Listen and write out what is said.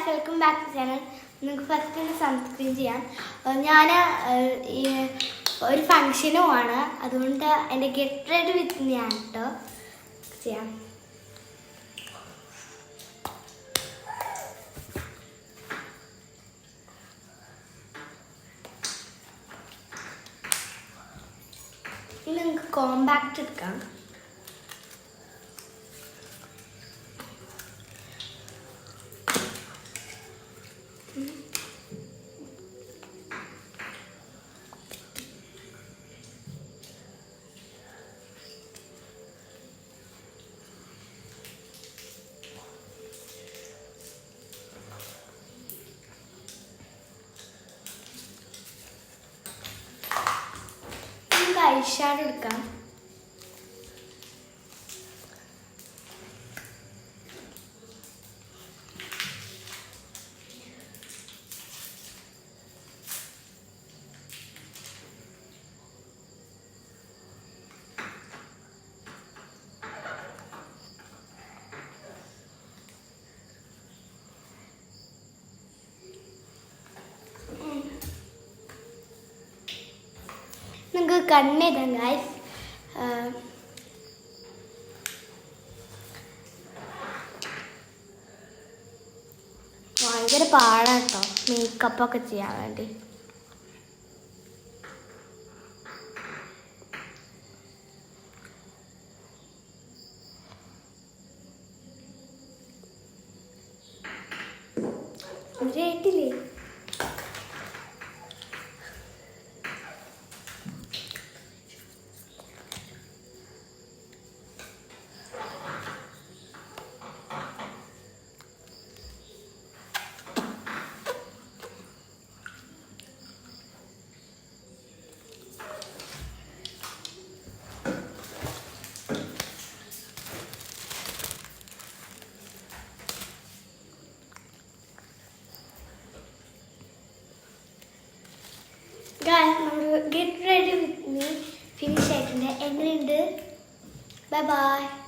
Guys, welcome back to channel. നിങ്ങൾക്ക് first subscribe ചെയ്യാം. ഞാൻ ഒരു ഫങ്ഷനും ആണ്, അതുകൊണ്ട് എൻ്റെ ഗെറ്റ് റെഡി വിത്ത് ഞാൻ കേട്ടോ ചെയ്യാം. ഇനി നിങ്ങൾക്ക് കോമ്പാക്റ്റ് എടുക്കാം. ഐഷാഡോ എടുക്കാം. നിങ്ങൾക്ക് കണ്ണെഴുതാം ഗായ്സ്. ഭയങ്കര പാടാട്ടോ മേക്കപ്പൊക്കെ ചെയ്യാൻ വേണ്ടി. കേട്ടില്ലേ? Guys, get ready with me. Finish ആയിട്ടുണ്ട്. എങ്ങനെയുണ്ട്? Bye bye.